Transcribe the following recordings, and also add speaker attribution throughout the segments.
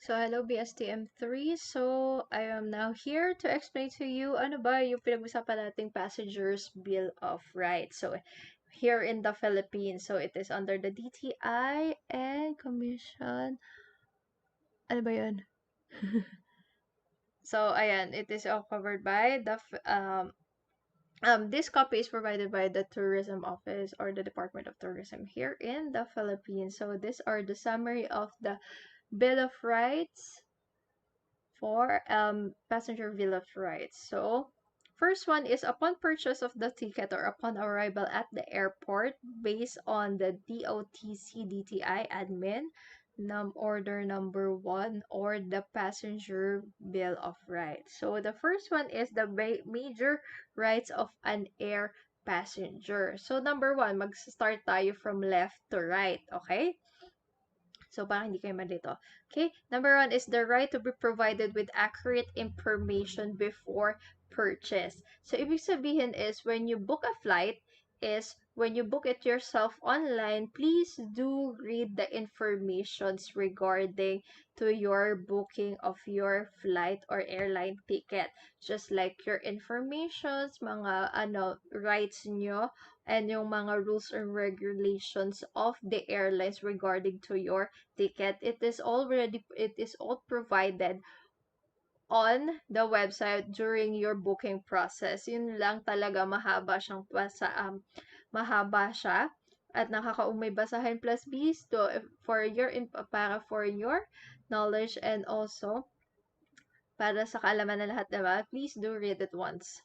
Speaker 1: So, hello BSTM3. So, I am now here to explain to you ano ba yung pinag-usapan nating Passengers Bill of Rights. So, here in the Philippines, so it is under the DTI and Commission. Ano ba yun? So, ayan, it is all covered by the this copy is provided by the Tourism Office or the Department of Tourism here in the Philippines. So, these are the summary of the Bill of Rights for passenger bill of rights. So, first one is upon purchase of the ticket or upon arrival at the airport based on the DOTC DTI admin order number 1 or the passenger bill of rights. So, the first one is the major rights of an air passenger. So, number 1, mag-start tayo from left to right, okay? So, parang hindi kayo malito. Okay? Number 1 is the right to be provided with accurate information before purchase. So, ibig sabihin is, when you book a flight, is when you book it yourself online, please do read the informations regarding to your booking of your flight or airline ticket. Just like your informations, mga rights nyo, and yung mga rules and regulations of the airlines regarding to your ticket. It is all provided on the website during your booking process. Yun lang talaga, mahaba siya at nakakaumay basahin plus B's para for your knowledge and also para sa kaalaman ng lahat, diba? Please do read it once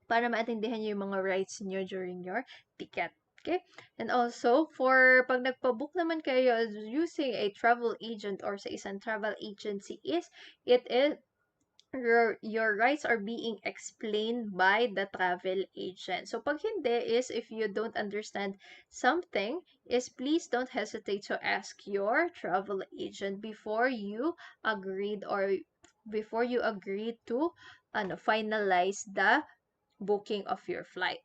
Speaker 1: para maintindihan niyo yung mga rights niyo during your ticket. Okay? And also, for pag nagpa-book naman kayo using a travel agent or sa isang travel agency your rights are being explained by the travel agent. So, pag hindi is, if you don't understand something, is please don't hesitate to ask your travel agent before you agreed to finalize the booking of your flight.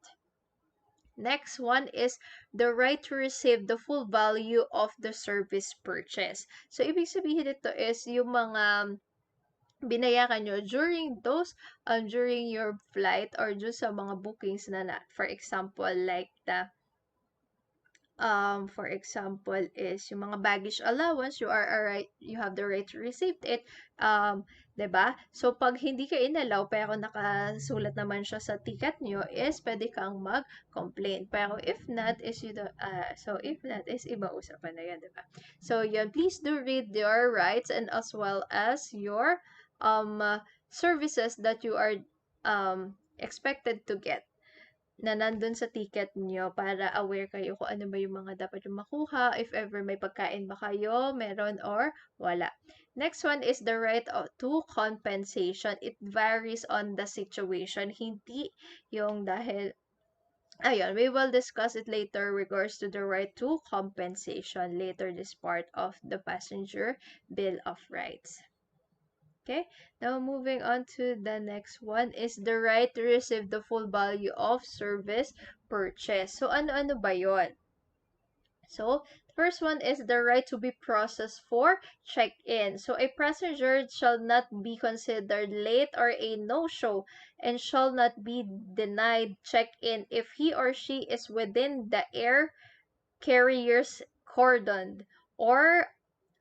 Speaker 1: Next one is the right to receive the full value of the service purchase. So, ibig sabihin nito is yung mga binayaran nyo during your flight or just sa mga bookings for example, like is yung mga baggage allowance, you have the right to receive it, 'di ba? So, pag hindi ka inalaw pero nakasulat naman siya sa ticket nyo, is pwede kang mag-complain. Pero if not, is iba usapan na yan, 'di ba? So, yun, please do read your rights and as well as your services that you are expected to get na nandun sa ticket nyo para aware kayo kung ano ba yung mga dapat yung makuha, if ever may pagkain ba kayo, meron or wala. Next one is the right to compensation. It varies on the situation. Hindi yung dahil ayun, we will discuss it later regards to the right to compensation later this part of the passenger bill of rights. Okay, now moving on to the next one is the right to receive the full value of service purchase. So, ano-ano ba yon? So, the first one is the right to be processed for check-in. So, a passenger shall not be considered late or a no-show and shall not be denied check-in if he or she is within the air carrier's cordon or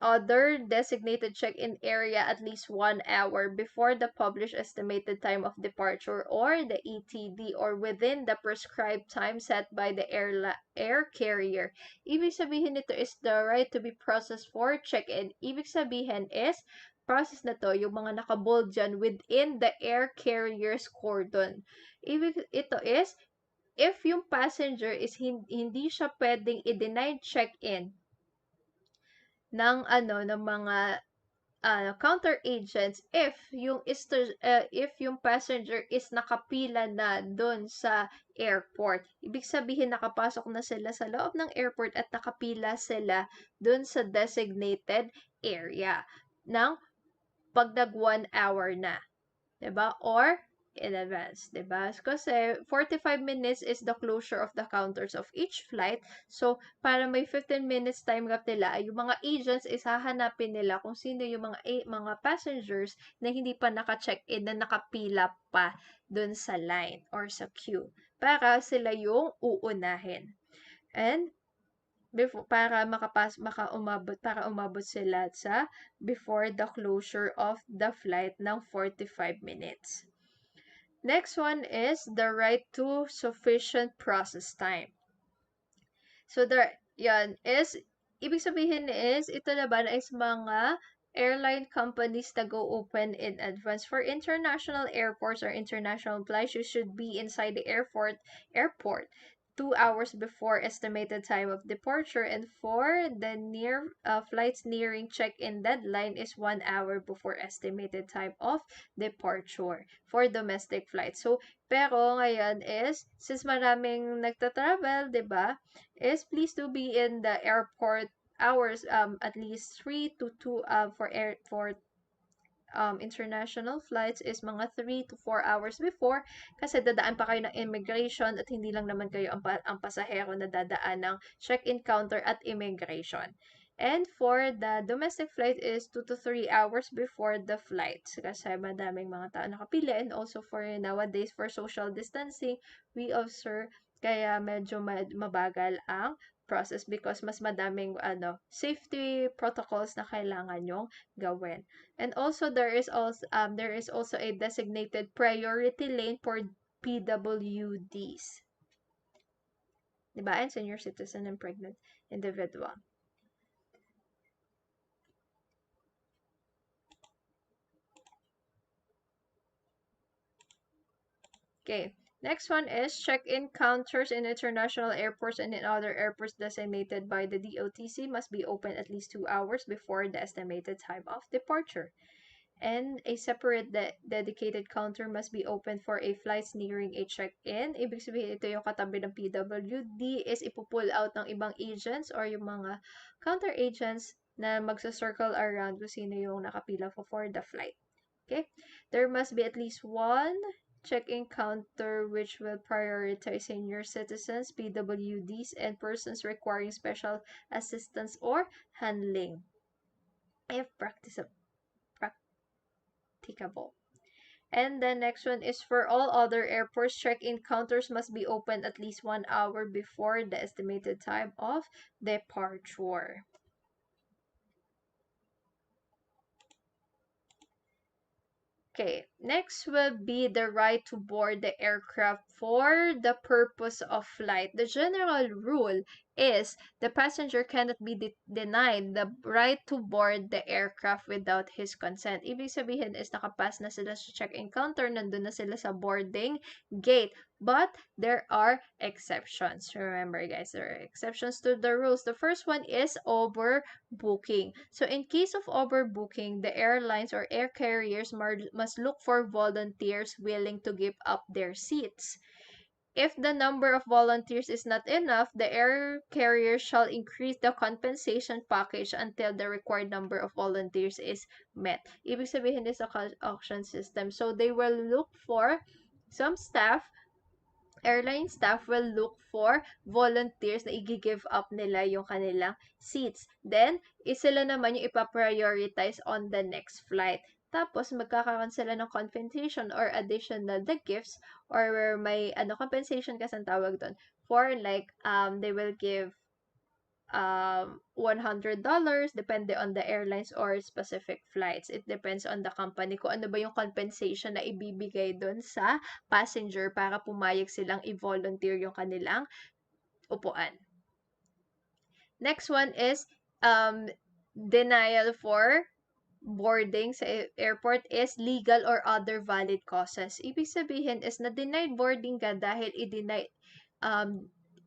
Speaker 1: other designated check-in area at least 1 hour before the published estimated time of departure or the ETD or within the prescribed time set by the air carrier. Ibig sabihin nito is the right to be processed for check-in. Ibig sabihin is, process na to, yung mga nakabold dyan within the air carrier's cordon. Ito is, if yung passenger is hindi siya pwedeng i-deny check-in ng mga counter agents if yung passenger is nakapila na doon sa airport. Ibig sabihin nakapasok na sila sa loob ng airport at nakapila sila doon sa designated area ng pag nag 1 hour na. 'Di ba? Or in advance, diba? Kasi 45 minutes is the closure of the counters of each flight. So, para may 15 minutes time gap nila, yung mga agents is hahanapin nila kung sino yung mga passengers na hindi pa naka-check-in na nakapila pa dun sa line or sa queue para sila yung uunahin. And before para umabot sila sa before the closure of the flight ng 45 minutes. Next one is the right to sufficient process time. So yan is ibig sabihin is ito naman is mga airline companies na go open in advance. For international airports or international flights, you should be inside the airport 2 hours before estimated time of departure, and for the flights nearing check-in deadline is 1 hour before estimated time of departure for domestic flights. So, pero ngayon is, since maraming nagta-travel, 'di ba? Is please to be in the airport hours at least 3 to 2 for international flights is mga 3 to 4 hours before kasi dadaan pa kayo ng immigration at hindi lang naman kayo ang pasahero na dadaan ng check-in counter at immigration. And for the domestic flight is 2 to 3 hours before the flight kasi madaming mga tao nakapila, and also for nowadays for social distancing, we observe kaya medyo mabagal ang process because mas madaming safety protocols na kailangan yung gawin. And also there is also a designated priority lane for PWDs. Diba? And senior citizen and pregnant individual. Okay. Next one is check-in counters in international airports and in other airports designated by the DOTC must be open at least 2 hours before the estimated time of departure. And a separate dedicated counter must be open for a flights nearing a check-in. Ibig sabihin, ito yung katabi ng PWD is ipupull out ng ibang agents or yung mga counter agents na magsa-circle around kung sino yung nakapila for the flight. Okay? There must be at least one check-in counter which will prioritize senior citizens, PWDs, and persons requiring special assistance or handling if practicable. And the next one is for all other airports, check-in counters must be open at least 1 hour before the estimated time of departure. Okay, next will be the right to board the aircraft for the purpose of flight. The general rule is the passenger cannot be denied the right to board the aircraft without his consent. Ibig sabihin is nakapass na sila sa check-in counter, nandun na sila sa boarding gate. But there are exceptions. Remember, guys, there are exceptions to the rules. The first one is overbooking. So, in case of overbooking, the airlines or air carriers must look for volunteers willing to give up their seats. If the number of volunteers is not enough, the air carrier shall increase the compensation package until the required number of volunteers is met. Ibig sabihin is a auction system. So, they will look for some airline staff will look for volunteers na i-give up nila yung kanilang seats. Then, sila naman yung ipaprioritize on the next flight. Tapos, magkakaroon sila ng compensation or additional the gifts or may compensation kasi ang tawag doon for like, they will give $100 depende on the airlines or specific flights. It depends on the company kung ano ba yung compensation na ibibigay doon sa passenger para pumayag silang i-volunteer yung kanilang upuan. Next one is denial for boarding sa airport is legal or other valid causes. Ibig sabihin is na denied boarding ka dahil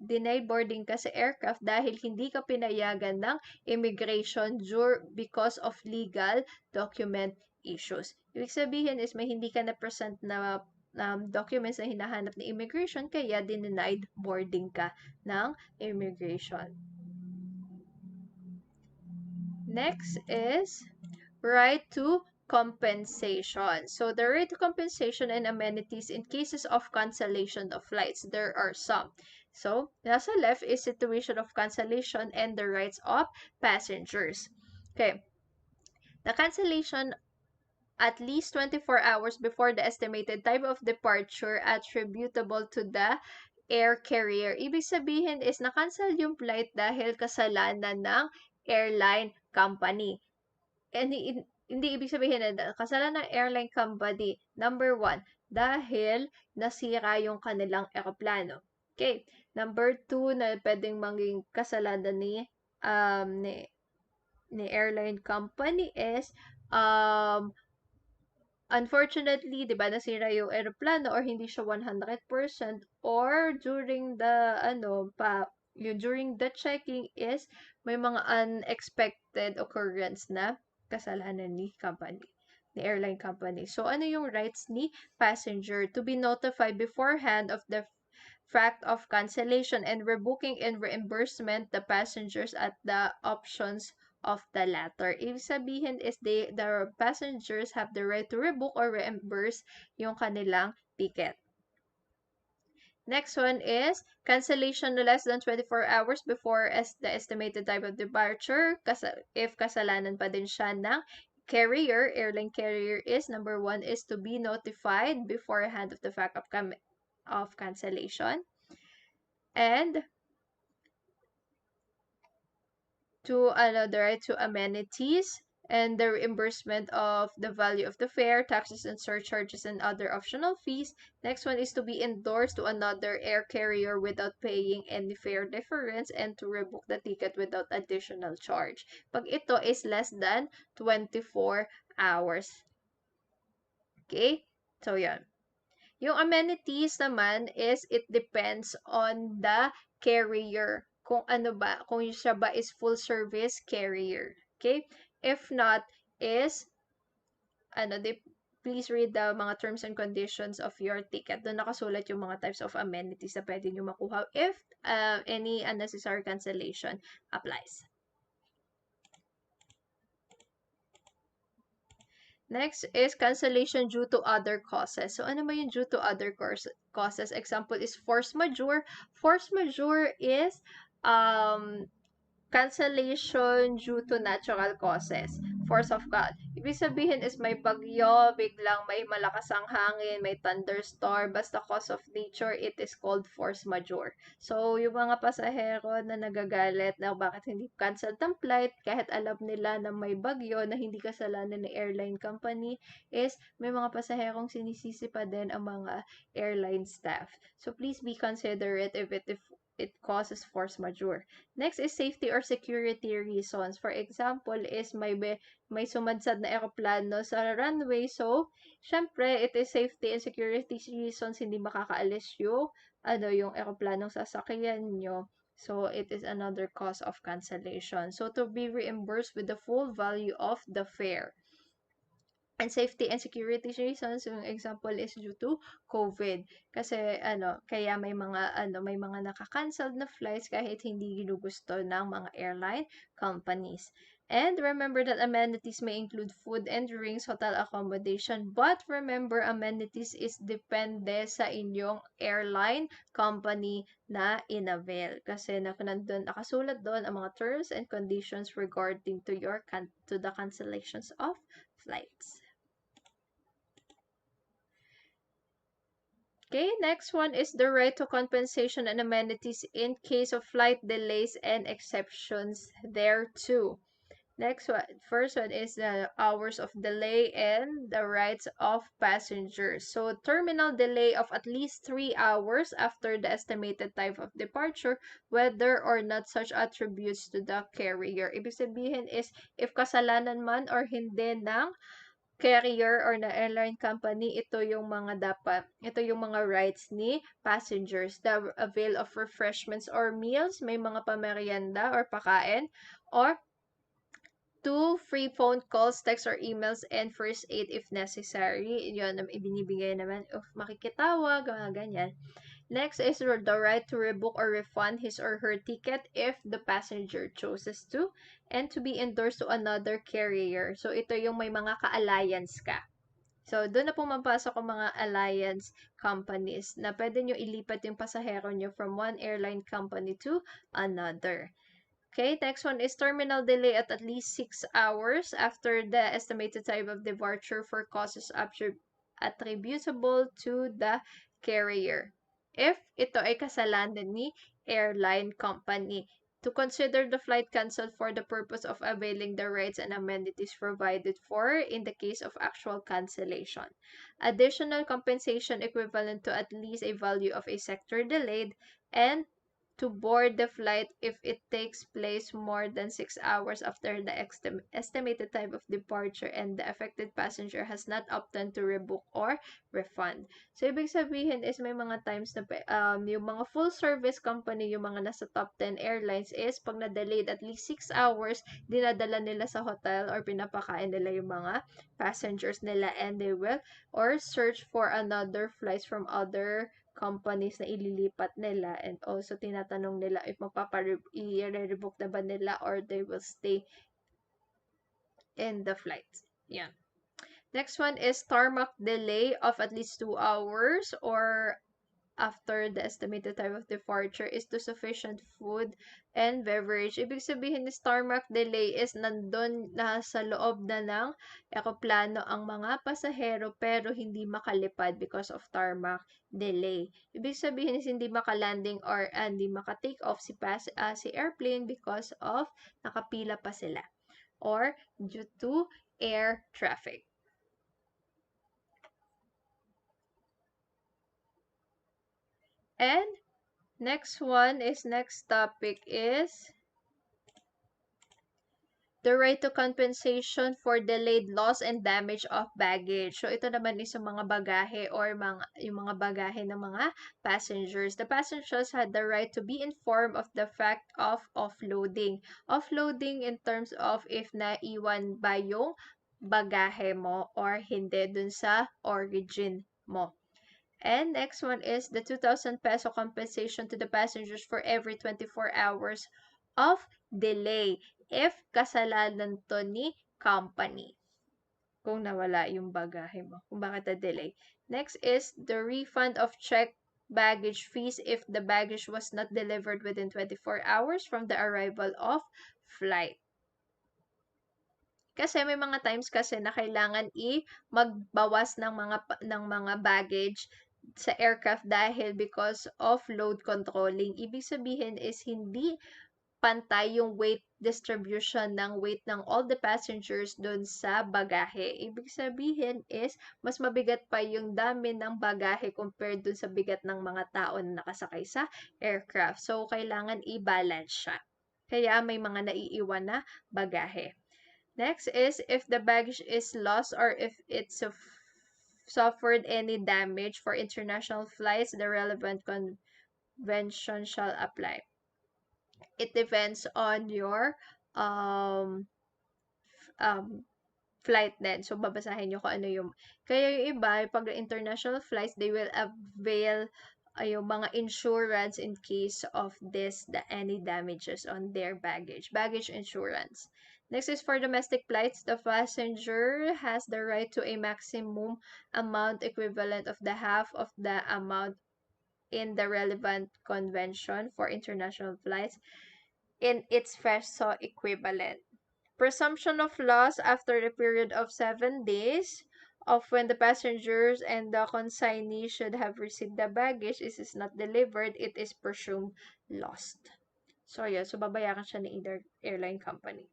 Speaker 1: denied boarding ka sa aircraft dahil hindi ka pinayagan ng immigration because of legal document issues. Ibig sabihin is may hindi ka na-present na documents na hinahanap ng immigration kaya denied boarding ka ng immigration. Next is right to compensation. So the rate of compensation and amenities in cases of cancellation of flights. There are some. So, nasa left is situation of cancellation and the rights of passengers. Okay. The cancellation at least 24 hours before the estimated time of departure attributable to the air carrier. Ibig sabihin is na-cancel yung flight dahil kasalanan ng airline company. Hindi ibig sabihin na kasalanan ng airline company. Number one, dahil nasira yung kanilang eroplano. Okay. Number two, na pwedeng maging kasalanan ni airline company is unfortunately, 'di ba, nasira yung eroplano or hindi siya 100% or during the during the checking is may mga unexpected occurrence na kasalanan ni airline company. So ano yung rights ni passenger to be notified beforehand of the fact of cancellation and rebooking and reimbursement the passengers at the options of the latter. Ibig sabihin is the passengers have the right to rebook or reimburse yung kanilang ticket. Next one is cancellation no less than 24 hours before the estimated time of departure. If kasalanan pa din siya ng carrier, airline carrier is number one is to be notified beforehand of the fact of cancellation. And the right to amenities and the reimbursement of the value of the fare, taxes and surcharges and other optional fees. Next one is to be endorsed to another air carrier without paying any fare difference and to rebook the ticket without additional charge. Pag ito is less than 24 hours. Okay? So, yan. Yung amenities naman is it depends on the carrier. Kung siya ba is full service carrier. Okay? If not, is, please read the mga terms and conditions of your ticket. Doon nakasulat yung mga types of amenities na pwede nyo makuha if any unnecessary cancellation applies. Next is cancellation due to other causes. So, ano ba yung due to other causes? Example is force majeure. Force majeure is cancellation due to natural causes. Force of God. Ibig sabihin is may bagyo, biglang may malakas ang hangin, may thunderstorm, basta cause of nature, it is called force majeure. So, yung mga pasahero na nagagalit na bakit hindi cancel ang flight, kahit alam nila na may bagyo na hindi kasalanan ng airline company, is may mga pasaherong sinisisi pa din ang mga airline staff. So, please be considerate if it causes force majeure. Next is safety or security reasons. For example, is may sumadsad na eroplano sa runway. So, syempre, it is safety and security reasons hindi makakaalis yung eroplanong sasakyan nyo. So, it is another cause of cancellation. So, to be reimbursed with the full value of the fare. And safety and security reasons, yung example is due to COVID. Kasi kaya may mga naka-canceled na flights kahit hindi ginugusto ng mga airline companies. And remember that amenities may include food and drinks, hotel accommodation, but remember amenities is depende sa inyong airline company na inavail. Kasi nakasulat doon ang mga terms and conditions regarding to the cancellations of flights. Okay, next one is the right to compensation and amenities in case of flight delays and exceptions thereto. Next one, first one is the hours of delay and the rights of passengers. So, terminal delay of at least 3 hours after the estimated time of departure, whether or not such attributes to the carrier. Ibig sabihin is, if kasalanan man or hindi ng carrier or na airline company, ito yung mga rights ni passengers. The avail of refreshments or meals, may mga pamerienda or pakain, or 2 free phone calls, texts, or emails, and first aid if necessary. Yun, ibinibigay naman if makikitawag, mga ganyan. Next is the right to rebook or refund his or her ticket if the passenger chooses to, and to be endorsed to another carrier. So, ito yung may mga ka-alliance ka. So, doon na pumapasok ang mga alliance companies na pwede nyo ilipat yung pasahero nyo from one airline company to another. Okay, next one is terminal delay at least 6 hours after the estimated time of departure for causes attributable to the carrier. If ito ay kasalanan ni airline company, to consider the flight canceled for the purpose of availing the rights and amenities provided for in the case of actual cancellation. Additional compensation equivalent to at least a value of a sector delayed, and to board the flight if it takes place more than 6 hours after the estimated time of departure and the affected passenger has not opted to rebook or refund. So, ibig sabihin is may mga times na yung mga full service company, yung mga nasa top 10 airlines is pag na-delayed at least 6 hours, dinadala nila sa hotel or pinapakain nila yung mga passengers nila, and they will or search for another flights from other companies na ililipat nila, and also tinatanong nila if i-rebook na ba nila or they will stay in the flight. Yeah. Next one is tarmac delay of at least 2 hours or after the estimated time of departure is to sufficient food and beverage. Ibig sabihin ni tarmac delay is nandun na sa loob na ng eroplano ang mga pasahero pero hindi makalipad because of tarmac delay. Ibig sabihin is hindi makalanding or hindi maka-take off si airplane because of nakapila pa sila or due to air traffic. And next topic is the right to compensation for delayed loss and damage of baggage. So, ito naman is yung mga bagahe or yung mga bagahe ng mga passengers. The passengers had the right to be informed of the fact of offloading. Offloading in terms of if naiwan ba yung bagahe mo or hindi dun sa origin mo. And next one is the 2,000 peso compensation to the passengers for every 24 hours of delay if kasalanan to ni company. Kung nawala yung bagahe mo, kung bakit na-delay. Next is the refund of checked baggage fees if the baggage was not delivered within 24 hours from the arrival of flight. Kasi may mga times kasi na kailangan magbawas ng mga baggage sa aircraft dahil because of load controlling. Ibig sabihin is hindi pantay yung weight distribution ng weight ng all the passengers dun sa bagahe. Ibig sabihin is mas mabigat pa yung dami ng bagahe compared dun sa bigat ng mga tao na nakasakay sa aircraft. So, kailangan i-balance siya. Kaya may mga naiiwan na bagahe. Next is if the baggage is lost or if it suffered any damage for international flights, the relevant convention shall apply. It depends on your flight din. So, babasahin nyo kung ano yung... Kaya yung iba, pag international flights, they will avail yung mga insurance in case of any damages on their baggage. Baggage insurance. Next is for domestic flights, the passenger has the right to a maximum amount equivalent of the half of the amount in the relevant convention for international flights in its peso equivalent. Presumption of loss after a period of 7 days of when the passengers and the consignee should have received the baggage is not delivered, it is presumed lost. So, yun. So, babayaran siya ni either airline company.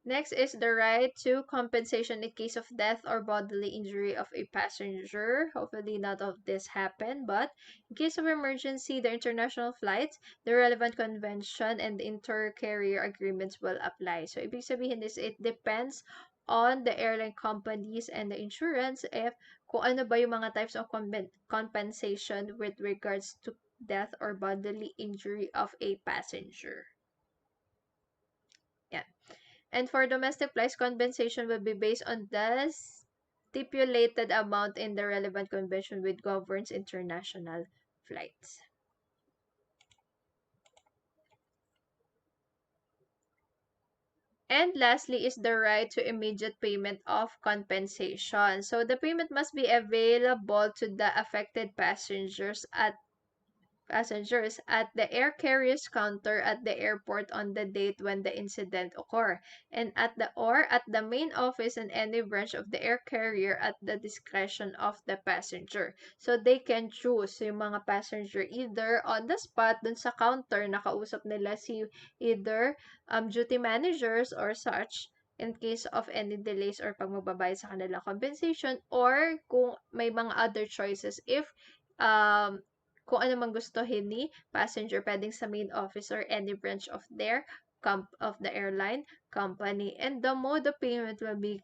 Speaker 1: Next is the right to compensation in case of death or bodily injury of a passenger. Hopefully, none of this happened, but in case of emergency, the international flights, the relevant convention, and the inter-carrier agreements will apply. So, ibig sabihin is it depends on the airline companies and the insurance if kung ano ba yung mga types of compensation with regards to death or bodily injury of a passenger. Yeah. And for domestic flights, compensation will be based on the stipulated amount in the relevant convention which governs international flights. And lastly is the right to immediate payment of compensation. So the payment must be available to the affected passengers at the air carrier's counter at the airport on the date when the incident occurred, and at the main office in any branch of the air carrier at the discretion of the passenger. So they can choose yung mga passenger either on the spot dun sa counter nakausap nila si either duty managers or such in case of any delays or pag magbabayad sa kanilang compensation, or kung may mga other choices if um kung ano mang gustuhin ni passenger, pwedeng sa main office or any branch of of the airline company. And the mode of payment will be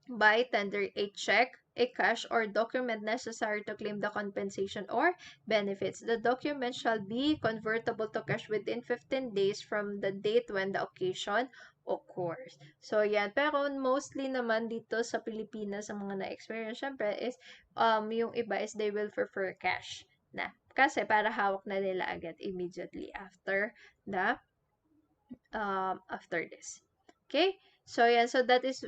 Speaker 1: by tender a check, a cash, or document necessary to claim the compensation or benefits. The document shall be convertible to cash within 15 days from the date when the occasion occurs. So, yan. Pero mostly naman dito sa Pilipinas, sa mga na-experience, syempre, is yung iba is they will prefer cash na. Kasi para hawak na nila agad immediately the after this. Okay? So, yan. So, that's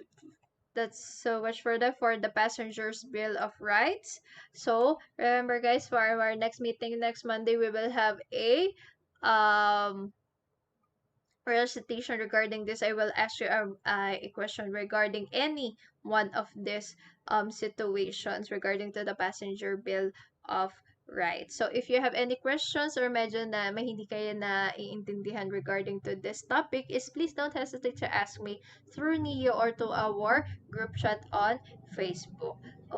Speaker 1: so much for the passengers bill of rights. So remember guys, for our next meeting next Monday, we will have um recitation regarding this. I will ask you a question regarding any one of these situations regarding to the passenger bill of rights. So if you have any questions or medyo na may hindi kayo na iintindihan regarding to this topic, is please don't hesitate to ask me through Neo or to our group chat on Facebook.